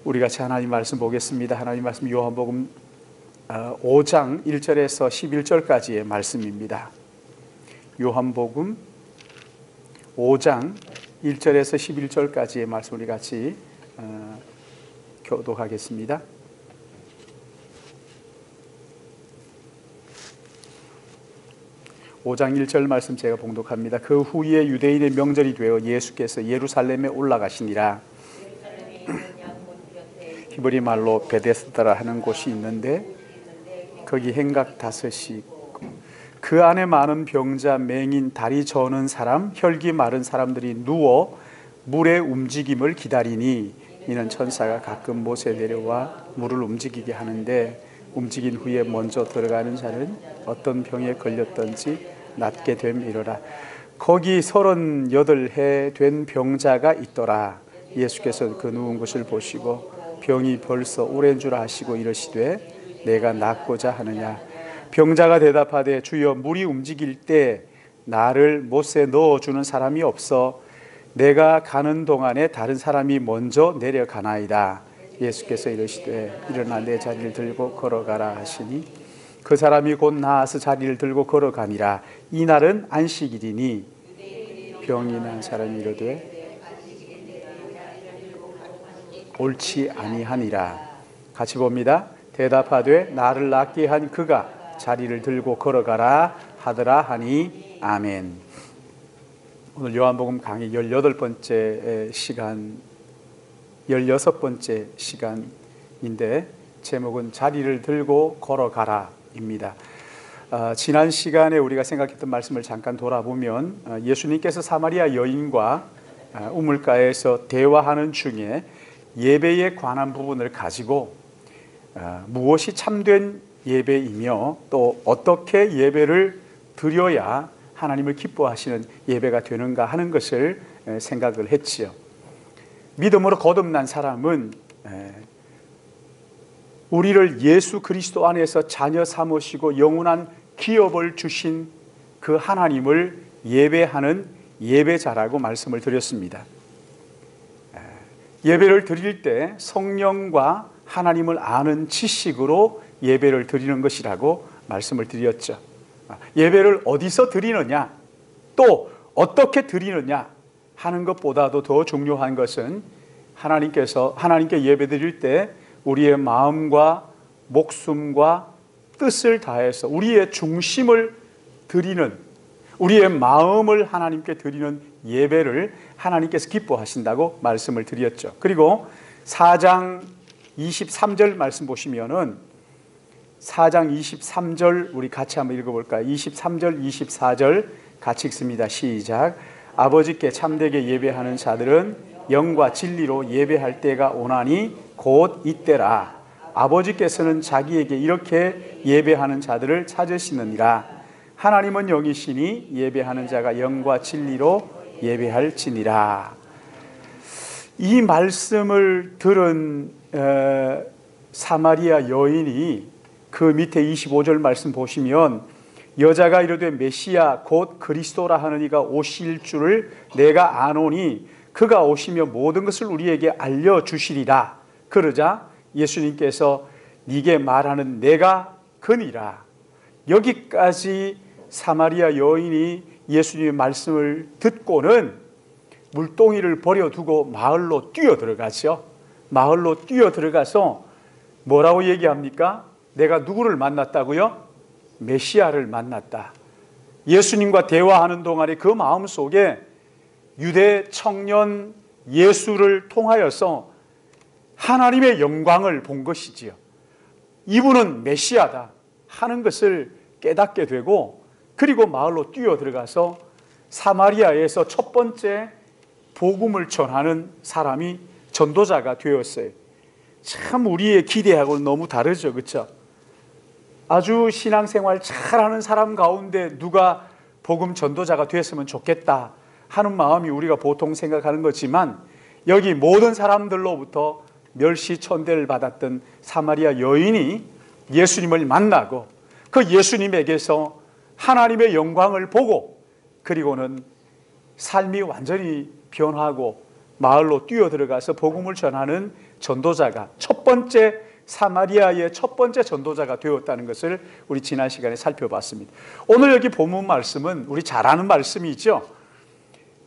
우리 같이 하나님 말씀 보겠습니다. 하나님 말씀 요한복음 5장 1절에서 11절까지의 말씀입니다. 요한복음 5장 1절에서 11절까지의 말씀 우리 같이 교독하겠습니다. (5장 1절) 말씀 제가 봉독합니다. 그 후에 유대인의 명절이 되어 예수께서 예루살렘에 올라가시니라. 히브리 말로 베데스다라 하는 곳이 있는데 거기 행각 5이 있고 그 안에 많은 병자, 맹인, 다리 저는 사람, 혈기 마른 사람들이 누워 물의 움직임을 기다리니 이는 천사가 가끔 못에 내려와 물을 움직이게 하는데 움직인 후에 먼저 들어가는 자는 어떤 병에 걸렸던지 낫게 됨이로라. 거기 38해 된 병자가 있더라. 예수께서 그 누운 것을 보시고 병이 벌써 오랜 줄 아시고 이르시되 내가 낫고자 하느냐. 병자가 대답하되 주여 물이 움직일 때 나를 못에 넣어주는 사람이 없어 내가 가는 동안에 다른 사람이 먼저 내려가나이다. 예수께서 이르시되 일어나 내 자리를 들고 걸어가라 하시니 그 사람이 곧 나아서 자리를 들고 걸어가니라. 이날은 안식일이니 병이 난 사람이 이르되 옳지 아니하니라. 같이 봅니다. 대답하되 나를 낫게 한 그가 자리를 들고 걸어가라 하더라 하니 아멘. 오늘 요한복음 강의 18번째 시간 16번째 시간인데 제목은 자리를 들고 걸어가라 입니다. 지난 시간에 우리가 생각했던 말씀을 잠깐 돌아보면 예수님께서 사마리아 여인과 우물가에서 대화하는 중에 예배에 관한 부분을 가지고 무엇이 참된 예배이며 또 어떻게 예배를 드려야 하나님을 기뻐하시는 예배가 되는가 하는 것을 생각을 했지요. 믿음으로 거듭난 사람은 우리를 예수 그리스도 안에서 자녀 삼으시고 영원한 기업을 주신 그 하나님을 예배하는 예배자라고 말씀을 드렸습니다. 예배를 드릴 때 성령과 하나님을 아는 지식으로 예배를 드리는 것이라고 말씀을 드렸죠. 예배를 어디서 드리느냐 또 어떻게 드리느냐 하는 것보다도 더 중요한 것은 하나님께 예배 드릴 때 우리의 마음과 목숨과 뜻을 다해서 우리의 중심을 드리는, 우리의 마음을 하나님께 드리는 예배를 하나님께서 기뻐하신다고 말씀을 드렸죠. 그리고 4장 23절 말씀 보시면은 4장 23절 우리 같이 한번 읽어볼까요? 23절 24절 같이 읽습니다. 시작. 아버지께 참되게 예배하는 자들은 영과 진리로 예배할 때가 오나니 곧 이때라. 아버지께서는 자기에게 이렇게 예배하는 자들을 찾으시느니라. 하나님은 영이시니 예배하는 자가 영과 진리로 예배할지니라. 이 말씀을 들은 사마리아 여인이 그 밑에 25절 말씀 보시면 여자가 이르되 메시아 곧 그리스도라 하는 이가 오실 줄을 내가 아노니 그가 오시며 모든 것을 우리에게 알려주시리라. 그러자 예수님께서 네게 말하는 내가 그니라. 여기까지 사마리아 여인이 예수님의 말씀을 듣고는 물동이를 버려두고 마을로 뛰어들어가죠. 마을로 뛰어들어가서 뭐라고 얘기합니까? 내가 누구를 만났다고요? 메시아를 만났다. 예수님과 대화하는 동안에 그 마음속에 유대 청년 예수를 통하여서 하나님의 영광을 본 것이지요. 이분은 메시아다 하는 것을 깨닫게 되고 그리고 마을로 뛰어들어가서 사마리아에서 첫 번째 복음을 전하는 사람이 전도자가 되었어요. 참 우리의 기대하고는 너무 다르죠. 그렇죠? 아주 신앙생활 잘하는 사람 가운데 누가 복음 전도자가 됐으면 좋겠다 하는 마음이 우리가 보통 생각하는 거지만 여기 모든 사람들로부터 멸시천대를 받았던 사마리아 여인이 예수님을 만나고 그 예수님에게서 하나님의 영광을 보고 그리고는 삶이 완전히 변하고 마을로 뛰어들어가서 복음을 전하는 전도자가 첫 번째 사마리아의 첫 번째 전도자가 되었다는 것을 우리 지난 시간에 살펴봤습니다. 오늘 여기 본문 말씀은 우리 잘 아는 말씀이죠.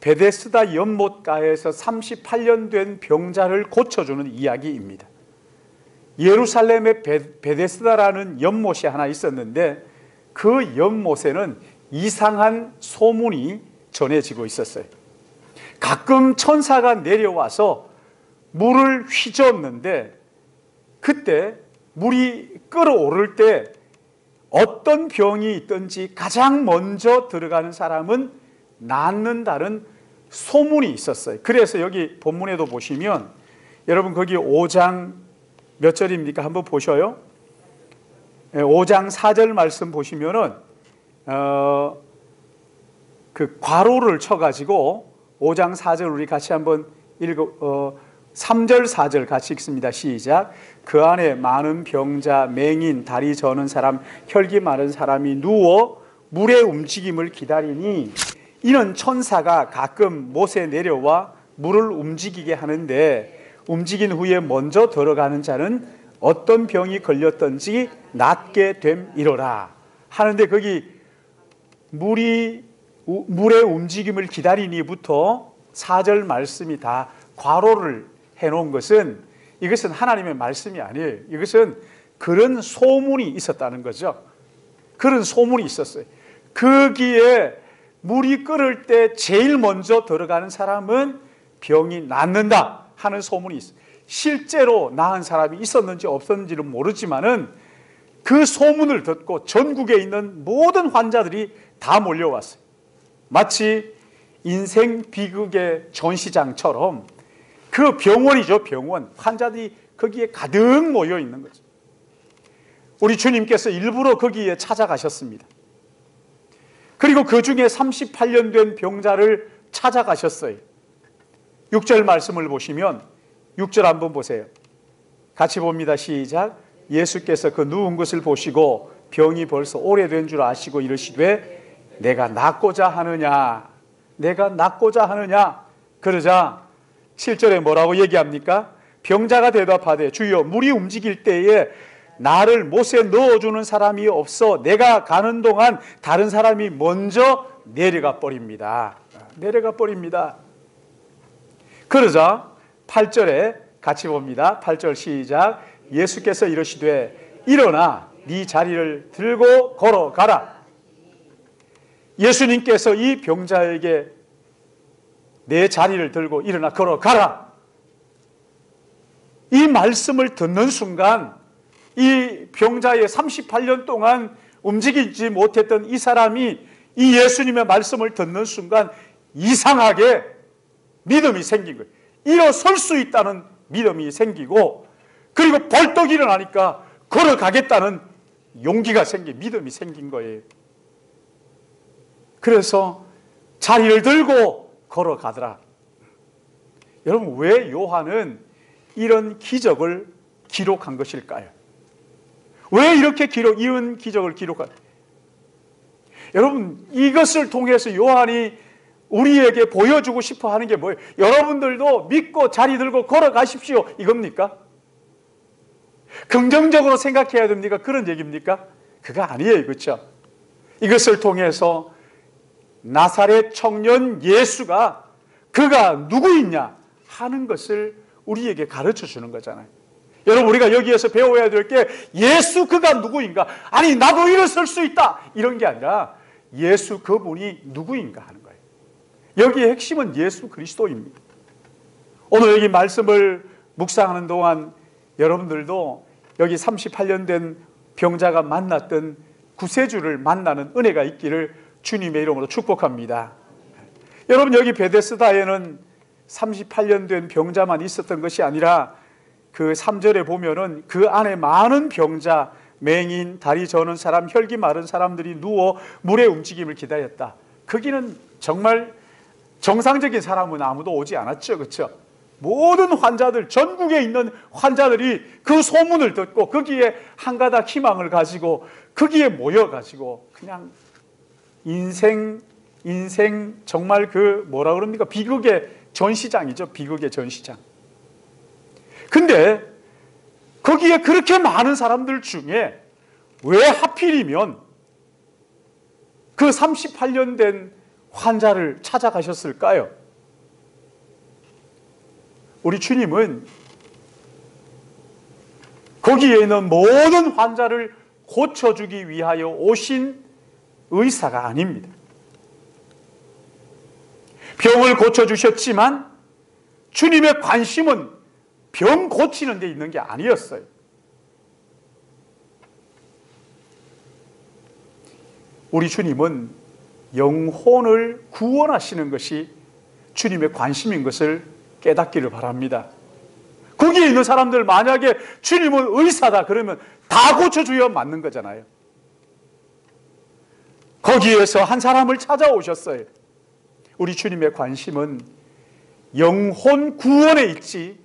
베데스다 연못가에서 38년 된 병자를 고쳐주는 이야기입니다. 예루살렘에 베데스다라는 연못이 하나 있었는데 그 연못에는 이상한 소문이 전해지고 있었어요. 가끔 천사가 내려와서 물을 휘저었는데 그때 물이 끓어오를 때 어떤 병이 있든지 가장 먼저 들어가는 사람은 낫는다는 소문이 있었어요. 그래서 여기 본문에도 보시면 여러분 거기 5장 몇 절입니까? 한번 보셔요. 5장 4절 말씀 보시면은 그 괄호를 쳐가지고 5장 4절 우리 같이 한번 3절 4절 같이 읽습니다. 시작. 그 안에 많은 병자, 맹인, 다리 저는 사람, 혈기 많은 사람이 누워 물의 움직임을 기다리니 이는 천사가 가끔 못에 내려와 물을 움직이게 하는데 움직인 후에 먼저 들어가는 자는 어떤 병이 걸렸던지 낫게 됨이로라 하는데 거기 물의 움직임을 기다리니부터 4절 말씀이 다 괄호를 해놓은 것은 이것은 하나님의 말씀이 아니에요. 이것은 그런 소문이 있었다는 거죠. 그런 소문이 있었어요. 거기에 물이 끓을 때 제일 먼저 들어가는 사람은 병이 낫는다 하는 소문이 있어요. 실제로 나은 사람이 있었는지 없었는지는 모르지만은 그 소문을 듣고 전국에 있는 모든 환자들이 다 몰려왔어요. 마치 인생 비극의 전시장처럼 그 병원이죠, 병원. 환자들이 거기에 가득 모여 있는 거죠. 우리 주님께서 일부러 거기에 찾아가셨습니다. 그리고 그 중에 38년 된 병자를 찾아가셨어요. 6절 말씀을 보시면 6절 한번 보세요. 같이 봅니다. 시작. 예수께서 그 누운 것을 보시고 병이 벌써 오래된 줄 아시고 이르시되 내가 낫고자 하느냐, 내가 낫고자 하느냐. 그러자 7절에 뭐라고 얘기합니까? 병자가 대답하되 주여 물이 움직일 때에 나를 못에 넣어주는 사람이 없어 내가 가는 동안 다른 사람이 먼저 내려가 버립니다. 내려가 버립니다. 그러자 8절에 같이 봅니다. 8절 시작. 예수께서 이르시되 일어나 네 자리를 들고 걸어가라. 예수님께서 이 병자에게 내 자리를 들고 일어나 걸어가라. 이 말씀을 듣는 순간 이 병자의 38년 동안 움직이지 못했던 이 사람이 이 예수님의 말씀을 듣는 순간 이상하게 믿음이 생긴 거예요. 일어설 수 있다는 믿음이 생기고 그리고 벌떡 일어나니까 걸어가겠다는 용기가 생긴 믿음이 생긴 거예요. 그래서 자리를 들고 걸어가더라. 여러분 왜 요한은 이런 기적을 기록한 것일까요? 왜 이렇게 이런 기적을 기록한? 여러분 이것을 통해서 요한이 우리에게 보여주고 싶어 하는 게 뭐예요? 여러분들도 믿고 자리 들고 걸어가십시오 이겁니까? 긍정적으로 생각해야 됩니까? 그런 얘기입니까? 그거 아니에요. 그렇죠? 이것을 통해서 나사렛 청년 예수가 그가 누구이냐 하는 것을 우리에게 가르쳐 주는 거잖아요. 여러분 우리가 여기에서 배워야 될 게 예수 그가 누구인가? 아니 나도 일어설 수 있다 이런 게 아니라 예수 그분이 누구인가 하는 거예요. 여기의 핵심은 예수 그리스도입니다. 오늘 여기 말씀을 묵상하는 동안 여러분들도 여기 38년 된 병자가 만났던 구세주를 만나는 은혜가 있기를 주님의 이름으로 축복합니다. 여러분 여기 베데스다에는 38년 된 병자만 있었던 것이 아니라 그 3절에 보면은 그 안에 많은 병자, 맹인, 다리 저는 사람, 혈기 마른 사람들이 누워 물의 움직임을 기다렸다. 거기는 정말 정상적인 사람은 아무도 오지 않았죠. 그렇죠? 모든 환자들, 전국에 있는 환자들이 그 소문을 듣고 거기에 한 가닥 희망을 가지고 거기에 모여가지고 그냥 인생 정말 그 뭐라 그럽니까? 비극의 전시장이죠. 비극의 전시장. 근데 거기에 그렇게 많은 사람들 중에 왜 하필이면 그 38년 된 환자를 찾아가셨을까요? 우리 주님은 거기에 있는 모든 환자를 고쳐주기 위하여 오신 의사가 아닙니다. 병을 고쳐주셨지만 주님의 관심은 병 고치는 데 있는 게 아니었어요. 우리 주님은 영혼을 구원하시는 것이 주님의 관심인 것을 깨닫기를 바랍니다. 거기에 있는 사람들 만약에 주님은 의사다 그러면 다 고쳐줘야 맞는 거잖아요. 거기에서 한 사람을 찾아오셨어요. 우리 주님의 관심은 영혼 구원에 있지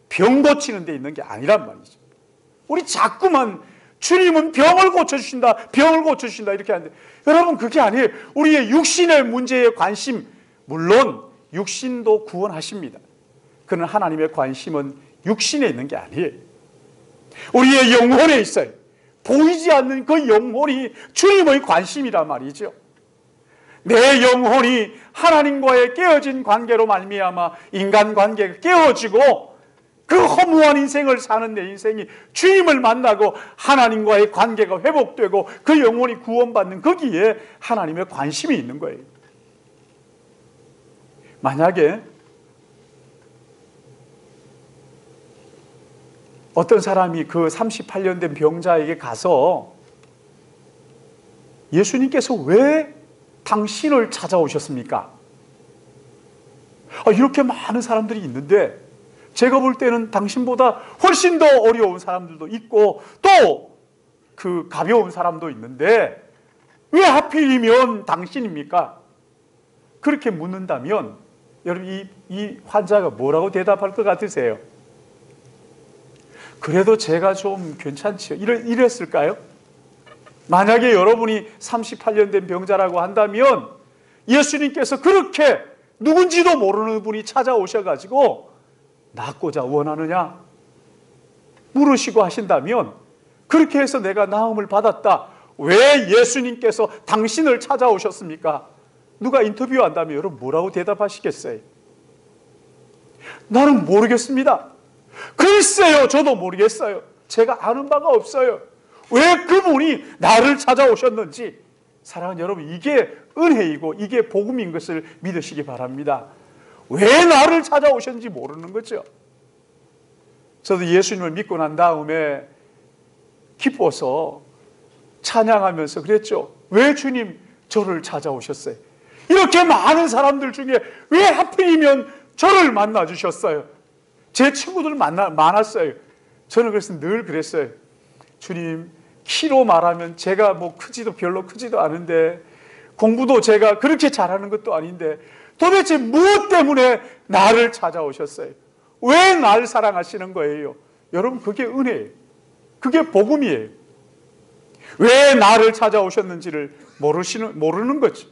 병 고치는 데 있는 게 아니란 말이죠. 우리 자꾸만 주님은 병을 고쳐주신다, 병을 고쳐주신다 이렇게 하는데 여러분 그게 아니에요. 우리의 육신의 문제에 관심, 물론 육신도 구원하십니다. 그러나 하나님의 관심은 육신에 있는 게 아니에요. 우리의 영혼에 있어요. 보이지 않는 그 영혼이 주님의 관심이란 말이죠. 내 영혼이 하나님과의 깨어진 관계로 말미암아 인간관계가 깨어지고 그 허무한 인생을 사는 내 인생이 주님을 만나고 하나님과의 관계가 회복되고 그 영혼이 구원받는 거기에 하나님의 관심이 있는 거예요. 만약에 어떤 사람이 그 38년 된 병자에게 가서 예수님께서 왜 당신을 찾아오셨습니까? 이렇게 많은 사람들이 있는데 제가 볼 때는 당신보다 훨씬 더 어려운 사람들도 있고 또 그 가벼운 사람도 있는데 왜 하필이면 당신입니까? 그렇게 묻는다면 여러분 이 환자가 뭐라고 대답할 것 같으세요? 그래도 제가 좀 괜찮지요. 이랬을까요? 만약에 여러분이 38년 된 병자라고 한다면 예수님께서 그렇게 누군지도 모르는 분이 찾아오셔가지고 낫고자 원하느냐? 물으시고 하신다면 그렇게 해서 내가 나음을 받았다. 왜 예수님께서 당신을 찾아오셨습니까? 누가 인터뷰한다면 여러분 뭐라고 대답하시겠어요? 나는 모르겠습니다. 글쎄요, 저도 모르겠어요. 제가 아는 바가 없어요. 왜 그분이 나를 찾아오셨는지. 사랑하는 여러분, 이게 은혜이고 이게 복음인 것을 믿으시기 바랍니다. 왜 나를 찾아오셨는지 모르는 거죠. 저도 예수님을 믿고 난 다음에 기뻐서 찬양하면서 그랬죠. 왜 주님 저를 찾아오셨어요? 이렇게 많은 사람들 중에 왜 하필이면 저를 만나주셨어요? 제 친구들 많았어요. 저는 그래서 늘 그랬어요. 주님, 키로 말하면 제가 뭐 별로 크지도 않은데 공부도 제가 그렇게 잘하는 것도 아닌데 도대체 무엇 때문에 나를 찾아오셨어요? 왜 나를 사랑하시는 거예요? 여러분 그게 은혜예요. 그게 복음이에요. 왜 나를 찾아오셨는지를 모르는 거죠.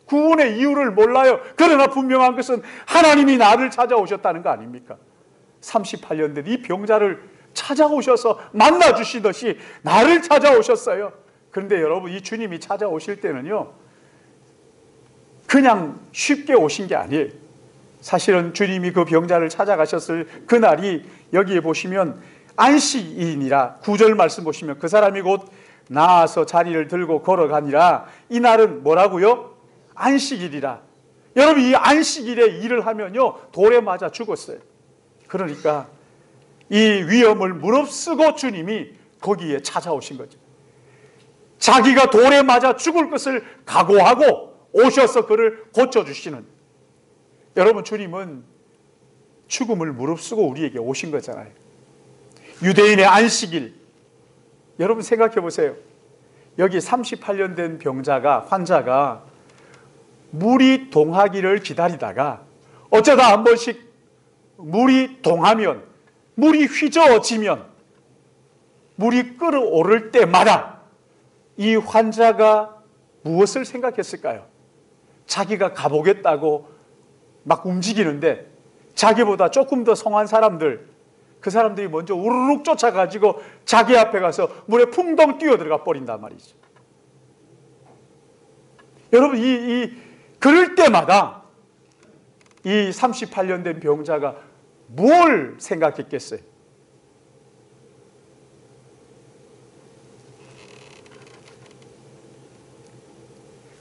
구원의 이유를 몰라요. 그러나 분명한 것은 하나님이 나를 찾아오셨다는 거 아닙니까? 38년 된 이 병자를 찾아오셔서 만나주시듯이 나를 찾아오셨어요. 그런데 여러분 이 주님이 찾아오실 때는요 그냥 쉽게 오신 게 아니에요. 사실은 주님이 그 병자를 찾아가셨을 그날이 여기에 보시면 안식일이라 9절 말씀 보시면 그 사람이 곧 나아서 자리를 들고 걸어가니라. 이 날은 뭐라고요? 안식일이라. 여러분 이 안식일에 일을 하면요 돌에 맞아 죽었어요. 그러니까 이 위험을 무릅쓰고 주님이 거기에 찾아오신 거죠. 자기가 돌에 맞아 죽을 것을 각오하고 오셔서 그를 고쳐주시는, 여러분 주님은 죽음을 무릅쓰고 우리에게 오신 거잖아요. 유대인의 안식일, 여러분 생각해 보세요. 여기 38년 된 환자가 물이 동하기를 기다리다가 어쩌다 한 번씩 물이 동하면, 물이 휘저어지면, 물이 끓어오를 때마다 이 환자가 무엇을 생각했을까요? 자기가 가보겠다고 막 움직이는데 자기보다 조금 더 성한 사람들, 그 사람들이 먼저 우르륵 쫓아가지고 자기 앞에 가서 물에 풍덩 뛰어들어가 버린단 말이죠. 여러분, 그럴 때마다 이 38년 된 병자가 뭘 생각했겠어요?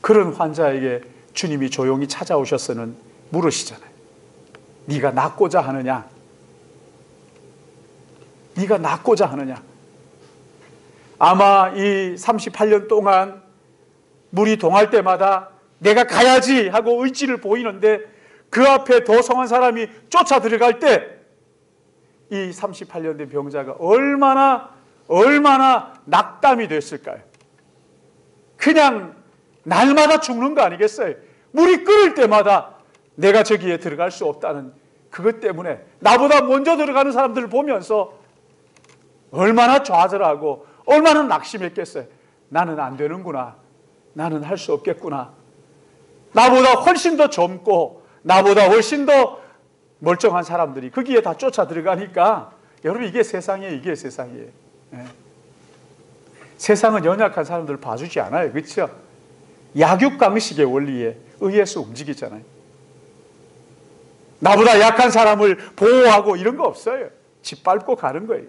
그런 환자에게 주님이 조용히 찾아오셔서는 물으시잖아요. 네가 낫고자 하느냐? 네가 낫고자 하느냐? 아마 이 38년 동안 물이 동할 때마다 내가 가야지 하고 의지를 보이는데 그 앞에 더 성한 사람이 쫓아 들어갈 때 이 38년 된 병자가 얼마나 낙담이 됐을까요? 그냥 날마다 죽는 거 아니겠어요? 물이 끓을 때마다 내가 저기에 들어갈 수 없다는 그것 때문에 나보다 먼저 들어가는 사람들을 보면서 얼마나 좌절하고 얼마나 낙심했겠어요. 나는 안 되는구나. 나는 할 수 없겠구나. 나보다 훨씬 더 젊고 나보다 훨씬 더 멀쩡한 사람들이 거기에 다 쫓아 들어가니까 여러분, 이게 세상이에요. 이게 세상이에요. 네. 세상은 연약한 사람들을 봐주지 않아요. 그렇죠? 약육강식의 원리에 의해서 움직이잖아요. 나보다 약한 사람을 보호하고 이런 거 없어요. 짓밟고 가는 거예요.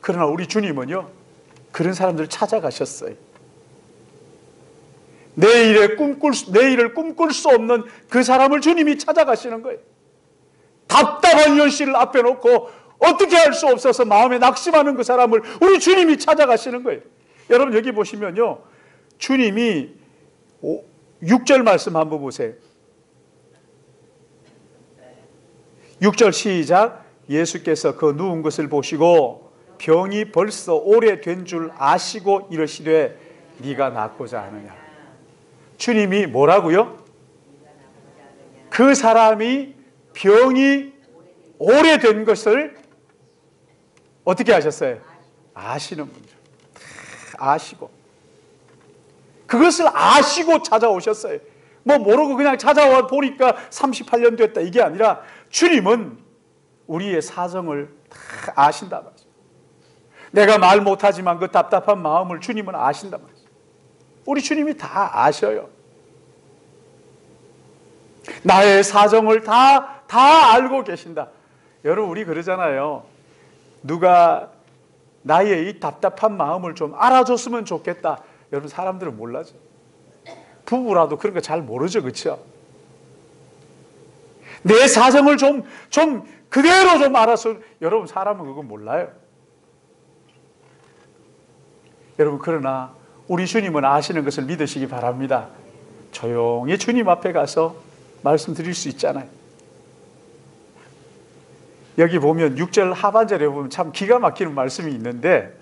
그러나 우리 주님은요, 그런 사람들을 찾아가셨어요. 내일을 꿈꿀 수 없는 그 사람을 주님이 찾아가시는 거예요. 답답한 현실을 앞에 놓고 어떻게 할 수 없어서 마음에 낙심하는 그 사람을 우리 주님이 찾아가시는 거예요. 여러분, 여기 보시면요, 주님이 6절 말씀 한번 보세요. 6절 시작. 예수께서 그 누운 것을 보시고 병이 벌써 오래된 줄 아시고 이르시되 네가 낫고자 하느냐. 주님이 뭐라고요? 그 사람이 병이 오래된 것을 어떻게 하셨어요? 아시는 분들. 아시고. 그것을 아시고 찾아오셨어요. 뭐 모르고 그냥 찾아와 보니까 38년 됐다 이게 아니라 주님은 우리의 사정을 다 아신단 말이죠. 내가 말 못하지만 그 답답한 마음을 주님은 아신단 말이죠. 우리 주님이 다 아셔요. 나의 사정을 다 알고 계신다. 여러분, 우리 그러잖아요. 누가 나의 이 답답한 마음을 좀 알아줬으면 좋겠다. 여러분, 사람들은 몰라죠. 부부라도 그런 거 잘 모르죠. 그렇죠? 내 사정을 좀 그대로 좀 알아서, 여러분, 사람은 그거 몰라요. 여러분, 그러나 우리 주님은 아시는 것을 믿으시기 바랍니다. 조용히 주님 앞에 가서 말씀드릴 수 있잖아요. 여기 보면 6절 하반절에 보면 참 기가 막히는 말씀이 있는데,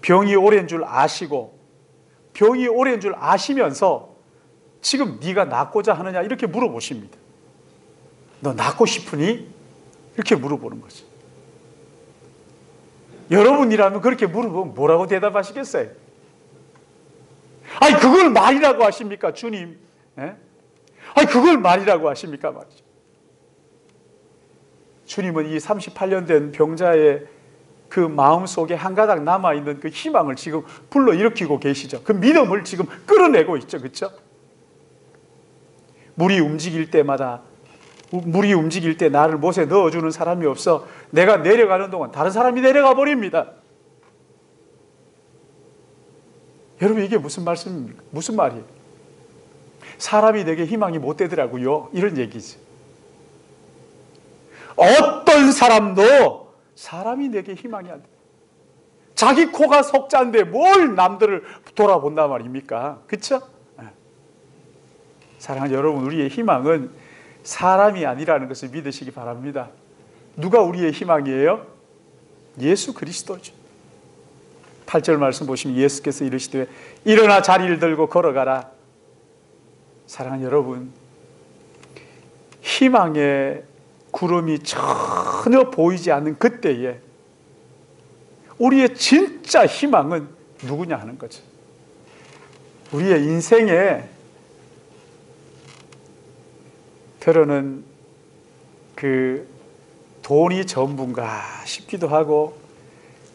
병이 오랜 줄 아시고, 병이 오랜 줄 아시면서 지금 네가 낫고자 하느냐 이렇게 물어보십니다. 너 낫고 싶으니? 이렇게 물어보는 거죠. 여러분이라면 그렇게 물어보면 뭐라고 대답하시겠어요? 아니, 그걸 말이라고 하십니까, 주님? 예? 아니, 그걸 말이라고 하십니까, 말이죠. 주님은 이 38년 된 병자의 그 마음 속에 한 가닥 남아있는 그 희망을 지금 불러일으키고 계시죠. 그 믿음을 지금 끌어내고 있죠. 그렇죠? 물이 움직일 때 나를 못에 넣어주는 사람이 없어 내가 내려가는 동안 다른 사람이 내려가 버립니다. 여러분, 이게 무슨 말씀입니까? 무슨 말이에요? 사람이 내게 희망이 못 되더라고요. 이런 얘기지. 어떤 사람도 사람이 내게 희망이 안 돼. 자기 코가 석자인데 뭘 남들을 돌아본단 말입니까? 그렇죠? 사랑하는 여러분, 우리의 희망은 사람이 아니라는 것을 믿으시기 바랍니다. 누가 우리의 희망이에요? 예수 그리스도죠. 8절 말씀 보시면 예수께서 이르시되 일어나 자리를 들고 걸어가라. 사랑하는 여러분, 희망의 구름이 전혀 보이지 않는 그때에 우리의 진짜 희망은 누구냐 하는 거죠. 우리의 인생에 들어는 그 돈이 전부인가 싶기도 하고,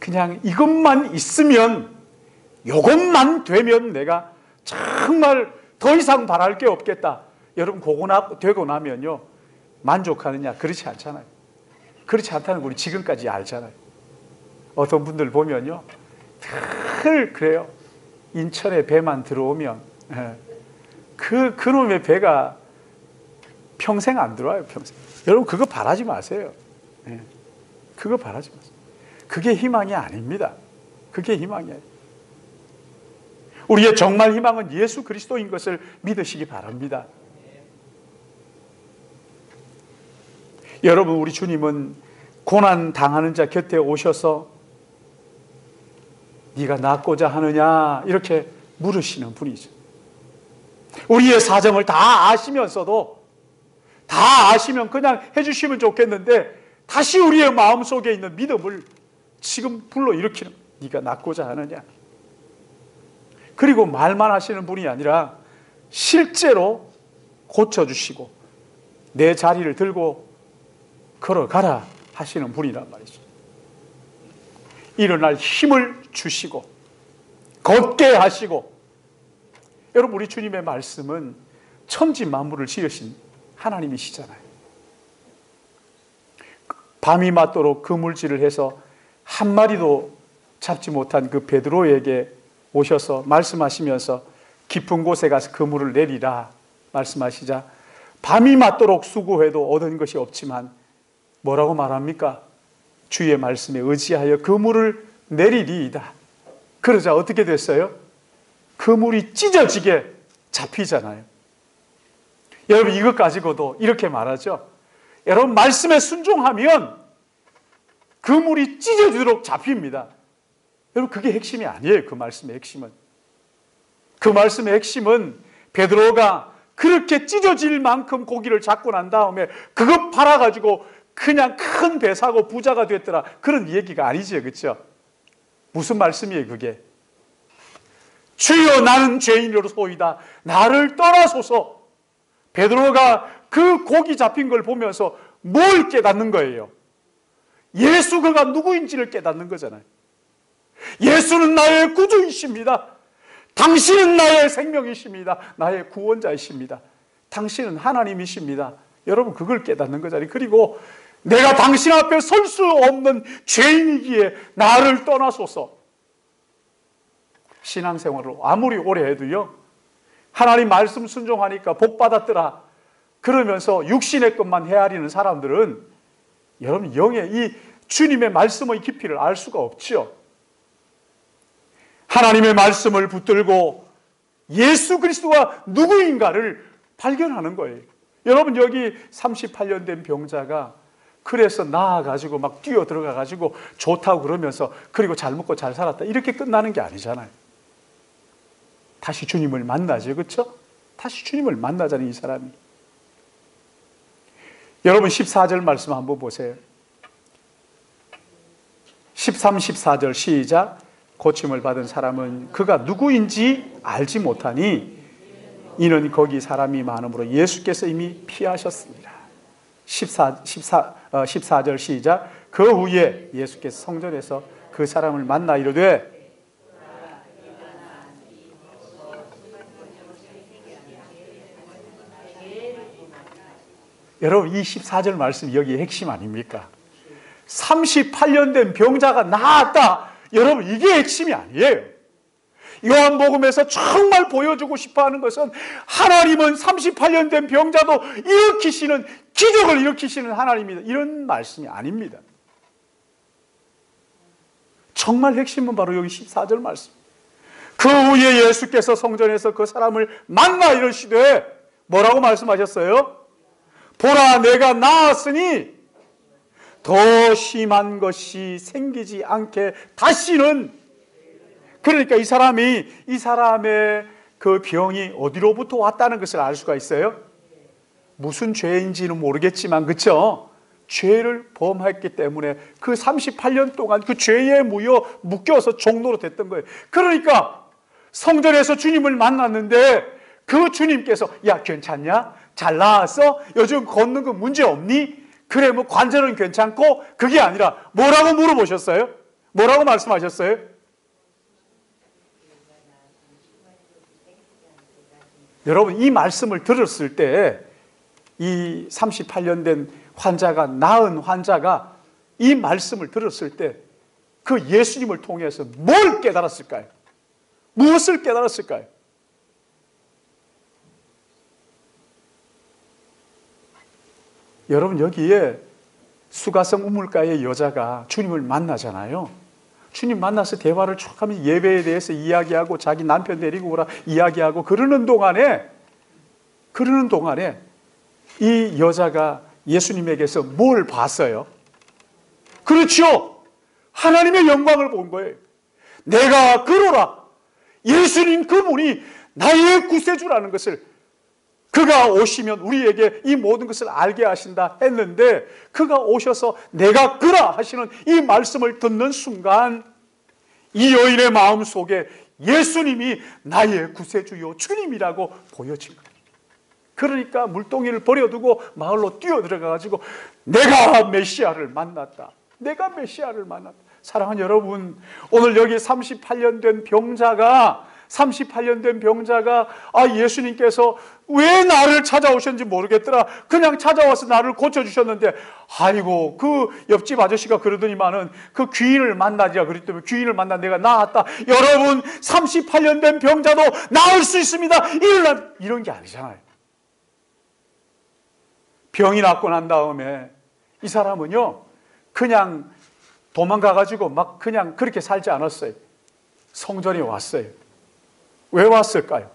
그냥 이것만 있으면, 이것만 되면 내가 정말 더 이상 바랄 게 없겠다. 여러분, 그거 되고 나면요, 만족하느냐? 그렇지 않잖아요. 그렇지 않다는 걸 우리 지금까지 알잖아요. 어떤 분들 보면요, 늘 그래요. 인천에 배만 들어오면 그놈의 배가 평생 안 들어와요. 평생. 여러분, 그거 바라지 마세요. 그거 바라지 마세요. 그게 희망이 아닙니다. 그게 희망이 아니에요. 우리의 정말 희망은 예수 그리스도인 것을 믿으시기 바랍니다. 여러분, 우리 주님은 고난 당하는 자 곁에 오셔서 네가 낫고자 하느냐 이렇게 물으시는 분이죠. 우리의 사정을 다 아시면서도, 다 아시면 그냥 해주시면 좋겠는데, 다시 우리의 마음속에 있는 믿음을 지금 불러일으키는, 네가 낫고자 하느냐. 그리고 말만 하시는 분이 아니라 실제로 고쳐주시고 내 자리를 들고 걸어가라 하시는 분이란 말이죠. 일어날 힘을 주시고 걷게 하시고. 여러분, 우리 주님의 말씀은 천지 만물을 지으신 하나님이시잖아요. 밤이 맞도록 그물질을 해서 한 마리도 잡지 못한 그 베드로에게 오셔서 말씀하시면서 깊은 곳에 가서 그물을 내리라 말씀하시자, 밤이 맞도록 수고해도 얻은 것이 없지만 뭐라고 말합니까? 주의 말씀에 의지하여 그물을 내리리이다. 그러자 어떻게 됐어요? 그물이 찢어지게 잡히잖아요. 여러분, 이것 가지고도 이렇게 말하죠. 여러분, 말씀에 순종하면 그물이 찢어지도록 잡힙니다. 여러분, 그게 핵심이 아니에요. 그 말씀의 핵심은. 그 말씀의 핵심은 베드로가 그렇게 찢어질 만큼 고기를 잡고 난 다음에 그것 팔아가지고 그냥 큰 배 사고 부자가 됐더라, 그런 얘기가 아니죠. 그렇죠? 무슨 말씀이에요 그게? 주여, 나는 죄인으로소이다, 나를 떠나소서. 베드로가 그 고기 잡힌 걸 보면서 뭘 깨닫는 거예요? 예수 그가 누구인지를 깨닫는 거잖아요. 예수는 나의 구주이십니다. 당신은 나의 생명이십니다. 나의 구원자이십니다. 당신은 하나님이십니다. 여러분, 그걸 깨닫는 거잖아요. 그리고 내가 당신 앞에 설 수 없는 죄인이기에 나를 떠나소서. 신앙생활을 아무리 오래 해도요, 하나님 말씀 순종하니까 복 받았더라 그러면서 육신의 것만 헤아리는 사람들은, 여러분, 영의 이 주님의 말씀의 깊이를 알 수가 없죠. 하나님의 말씀을 붙들고 예수 그리스도가 누구인가를 발견하는 거예요. 여러분, 여기 38년 된 병자가 그래서 나아가지고 막 뛰어 들어가가지고 좋다고 그러면서 그리고 잘 먹고 잘 살았다 이렇게 끝나는 게 아니잖아요. 다시 주님을 만나죠. 그렇죠? 다시 주님을 만나자는 이 사람이. 여러분, 14절 말씀 한번 보세요. 13, 14절 시작. 고침을 받은 사람은 그가 누구인지 알지 못하니 이는 거기 사람이 많음으로 예수께서 이미 피하셨습니다. 14절 시작. 그 후에 예수께서 성전에서 그 사람을 만나 이르되, 여러분, 이 14절 말씀 여기에 핵심 아닙니까? 38년 된 병자가 나았다. 여러분, 이게 핵심이 아니에요. 요한복음에서 정말 보여주고 싶어하는 것은 하나님은 38년 된 병자도 일으키시는, 기적을 일으키시는 하나님이다, 이런 말씀이 아닙니다. 정말 핵심은 바로 여기 14절 말씀. 그 후에 예수께서 성전에서 그 사람을 만나 이르시되, 뭐라고 말씀하셨어요? 보라, 내가 나았으니 더 심한 것이 생기지 않게 다시는. 그러니까 이 사람의 그 병이 어디로부터 왔다는 것을 알 수가 있어요. 무슨 죄인지는 모르겠지만, 그렇죠? 죄를 범했기 때문에 그 38년 동안 그 죄에 묶여서 종로로 됐던 거예요. 그러니까 성전에서 주님을 만났는데 그 주님께서, 야, 괜찮냐? 잘 나았어? 요즘 걷는 거 문제 없니? 그래 뭐 관절은 괜찮고, 그게 아니라 뭐라고 물어보셨어요? 뭐라고 말씀하셨어요? 여러분, 이 말씀을 들었을 때 이 38년 된 환자가, 나은 환자가 이 말씀을 들었을 때 그 예수님을 통해서 뭘 깨달았을까요? 무엇을 깨달았을까요? 여러분, 여기에 수가성 우물가의 여자가 주님을 만나잖아요. 주님 만나서 대화를 쭉 하면서 예배에 대해서 이야기하고 자기 남편 데리고 오라 이야기하고 그러는 동안에 이 여자가 예수님에게서 뭘 봤어요? 그렇죠. 하나님의 영광을 본 거예요. 내가 그러라. 예수님 그분이 나의 구세주라는 것을, 그가 오시면 우리에게 이 모든 것을 알게 하신다 했는데, 그가 오셔서 내가 그라 하시는 이 말씀을 듣는 순간 이 여인의 마음 속에 예수님이 나의 구세주요 주님이라고 보여진 거예요. 그러니까 물동이를 버려두고 마을로 뛰어들어가가지고 내가 메시아를 만났다. 내가 메시아를 만났다. 사랑하는 여러분, 오늘 여기 38년 된 병자가 예수님께서 왜 나를 찾아오셨는지 모르겠더라. 그냥 찾아와서 나를 고쳐주셨는데, 아이고 그 옆집 아저씨가 그러더니만은 그 귀인을 만나자 그랬더니 귀인을 만나 내가 나았다. 여러분, 38년 된 병자도 나을 수 있습니다. 이런 게 아니잖아요. 병이 낫고 난 다음에 이 사람은요 그냥 도망가가지고 막 그냥 그렇게 살지 않았어요. 성전에 왔어요. 왜 왔을까요?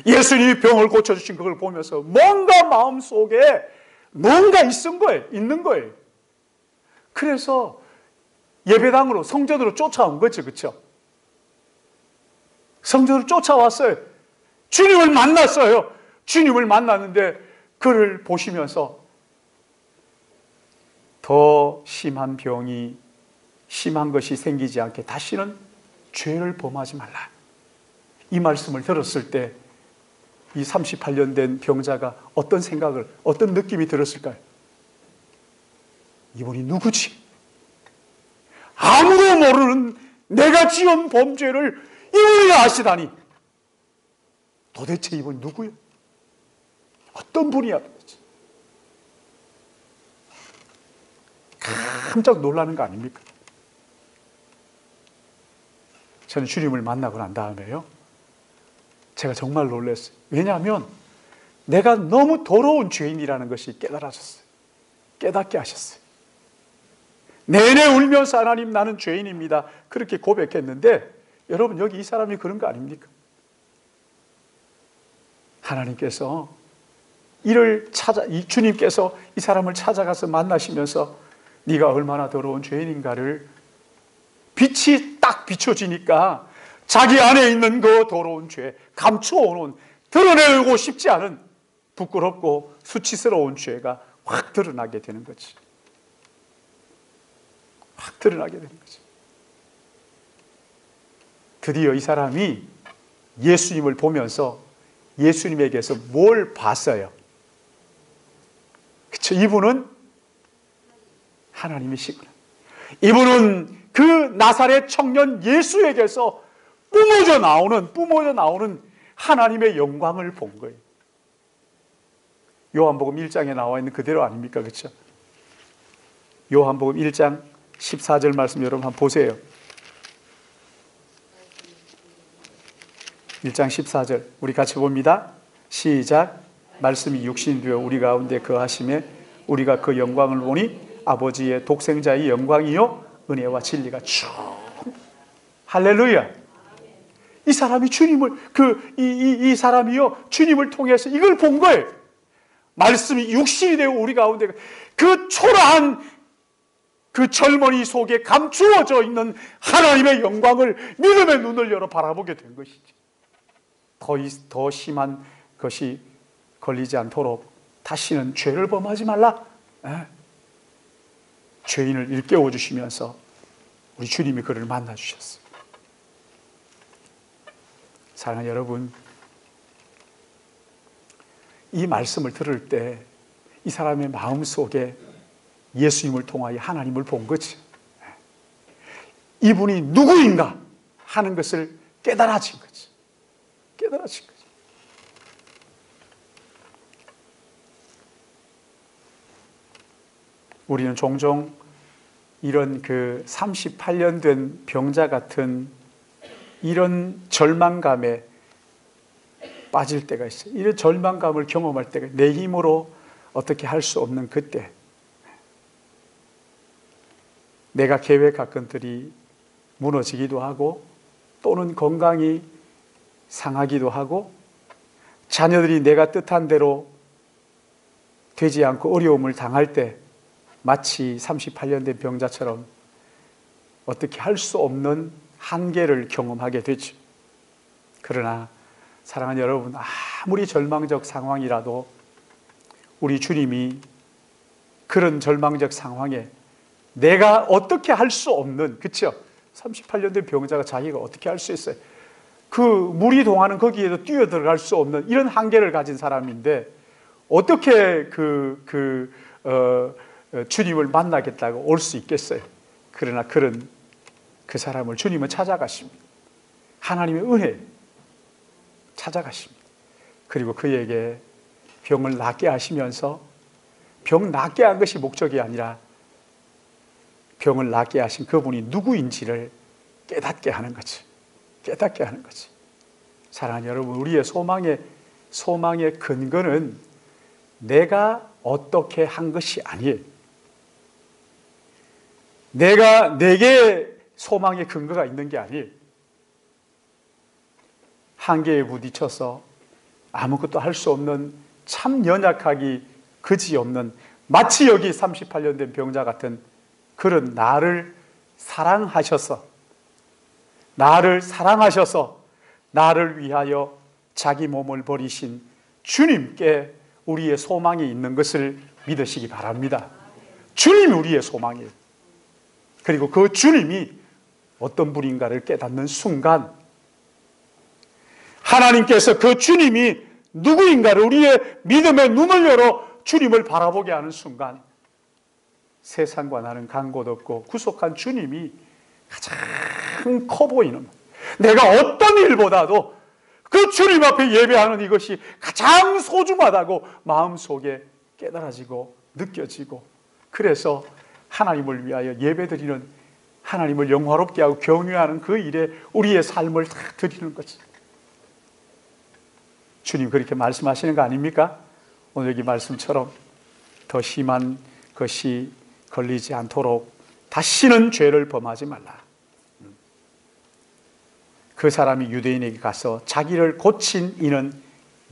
예수님이 병을 고쳐주신 그걸 보면서 뭔가 마음속에 뭔가 있는 거예요. 그래서 예배당으로, 성전으로 쫓아온 거죠. 그렇죠? 성전으로 쫓아왔어요. 주님을 만났어요. 주님을 만났는데 그를 보시면서 더 심한 병이, 심한 것이 생기지 않게 다시는 죄를 범하지 말라. 이 말씀을 들었을 때 이 38년 된 병자가 어떤 생각을, 어떤 느낌이 들었을까요? 이분이 누구지? 아무도 모르는 내가 지은 범죄를 이분이 아시다니. 도대체 이분이 누구야? 어떤 분이야? 깜짝 놀라는 거 아닙니까? 저는 주님을 만나고 난 다음에요, 제가 정말 놀랐어요. 왜냐하면 내가 너무 더러운 죄인이라는 것이 깨달아졌어요. 깨닫게 하셨어요. 내내 울면서 하나님 나는 죄인입니다. 그렇게 고백했는데, 여러분 여기 이 사람이 그런 거 아닙니까? 하나님께서 주님께서 이 사람을 찾아가서 만나시면서 네가 얼마나 더러운 죄인인가를 빛이 딱 비춰지니까 자기 안에 있는 그 더러운 죄, 감추어놓은, 드러내고 싶지 않은 부끄럽고 수치스러운 죄가 확 드러나게 되는 거지. 확 드러나게 되는 거지. 드디어 이 사람이 예수님을 보면서 예수님에게서 뭘 봤어요? 그렇죠? 이분은 하나님이시구나. 이분은 그 나사렛 청년 예수에게서 뿜어져 나오는 하나님의 영광을 본 거예요. 요한복음 1장에 나와 있는 그대로 아닙니까? 그렇죠? 요한복음 1장 14절 말씀 여러분 한번 보세요. 1장 14절 우리 같이 봅니다. 시작. 말씀이 육신이 되어 우리 가운데 거하심에 우리가 그 영광을 보니 아버지의 독생자의 영광이요 은혜와 진리가 쭉. 할렐루야. 이 사람이 주님을 이 사람이요 주님을 통해서 이걸 본 거예요. 말씀이 육신이 되어 우리 가운데, 그 초라한 그 젊은이 속에 감추어져 있는 하나님의 영광을 믿음의 눈을 열어 바라보게 된 것이지. 더 심한 것이 걸리지 않도록 다시는 죄를 범하지 말라. 죄인을 일깨워 주시면서 우리 주님이 그를 만나 주셨어요. 사랑하는 여러분, 이 말씀을 들을 때 이 사람의 마음 속에 예수님을 통하여 하나님을 본 거지. 이분이 누구인가 하는 것을 깨달아진 거지. 깨달아진 거지. 우리는 종종 이런 38년 된 병자 같은 이런 절망감에 빠질 때가 있어요. 이런 절망감을 경험할 때가, 내 힘으로 어떻게 할 수 없는 그때, 내가 계획한 것들이 무너지기도 하고, 또는 건강이 상하기도 하고, 자녀들이 내가 뜻한 대로 되지 않고 어려움을 당할 때 마치 38년 된 병자처럼 어떻게 할 수 없는 한계를 경험하게 되죠. 그러나 사랑하는 여러분, 아무리 절망적 상황이라도 우리 주님이 그런 절망적 상황에 내가 어떻게 할 수 없는, 그렇죠? 38년 된 병자가 자기가 어떻게 할 수 있어요? 그 물이 동하는 거기에도 뛰어들어갈 수 없는 이런 한계를 가진 사람인데 어떻게 주님을 만나겠다고 올 수 있겠어요? 그러나 그 사람을 주님은 찾아가십니다. 하나님의 은혜 찾아가십니다. 그리고 그에게 병을 낫게 하시면서, 병 낫게 한 것이 목적이 아니라 병을 낫게 하신 그분이 누구인지를 깨닫게 하는 거지. 깨닫게 하는 거지. 사랑하는 여러분, 우리의 소망의 근거는 내가 어떻게 한 것이 아니에요. 내게 소망의 근거가 있는 게 아니에요. 한계에 부딪혀서 아무것도 할 수 없는, 참 연약하기 그지없는, 마치 여기 38년 된 병자 같은 그런 나를 사랑하셔서 나를 위하여 자기 몸을 버리신 주님께 우리의 소망이 있는 것을 믿으시기 바랍니다. 주님이 우리의 소망이에요. 그리고 그 주님이 어떤 분인가를 깨닫는 순간, 하나님께서 그 주님이 누구인가를, 우리의 믿음의 눈을 열어 주님을 바라보게 하는 순간, 세상과 나는 간 곳 없고 구속한 주님이 가장 커 보이는, 내가 어떤 일보다도 그 주님 앞에 예배하는 이것이 가장 소중하다고 마음속에 깨달아지고 느껴지고, 그래서 하나님을 위하여 예배드리는, 하나님을 영화롭게 하고 경외하는 그 일에 우리의 삶을 다 드리는 거지. 주님 그렇게 말씀하시는 거 아닙니까? 오늘 여기 말씀처럼 더 심한 것이 걸리지 않도록 다시는 죄를 범하지 말라. 그 사람이 유대인에게 가서 자기를 고친 이는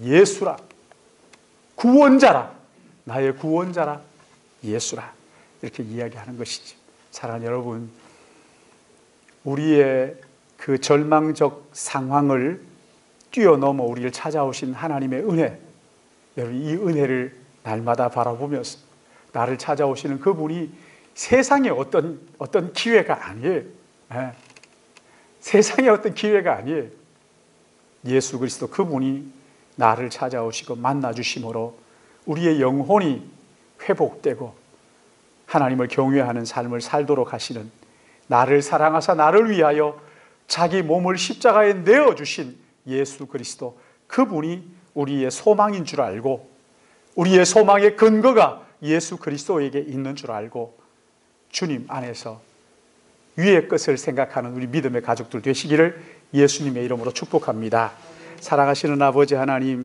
예수라, 구원자라, 나의 구원자라, 예수라, 이렇게 이야기하는 것이지. 사랑하는 여러분, 우리의 그 절망적 상황을 뛰어넘어 우리를 찾아오신 하나님의 은혜, 여러분 이 은혜를 날마다 바라보면서 나를 찾아오시는 그분이 세상의 어떤 기회가 아니에요. 세상의 어떤 기회가 아니에요. 예수 그리스도 그분이 나를 찾아오시고 만나주심으로 우리의 영혼이 회복되고 하나님을 경외하는 삶을 살도록 하시는, 나를 사랑하사 나를 위하여 자기 몸을 십자가에 내어주신 예수 그리스도, 그분이 우리의 소망인 줄 알고, 우리의 소망의 근거가 예수 그리스도에게 있는 줄 알고 주님 안에서 위의 것을 생각하는 우리 믿음의 가족들 되시기를 예수님의 이름으로 축복합니다. 사랑하시는 아버지 하나님,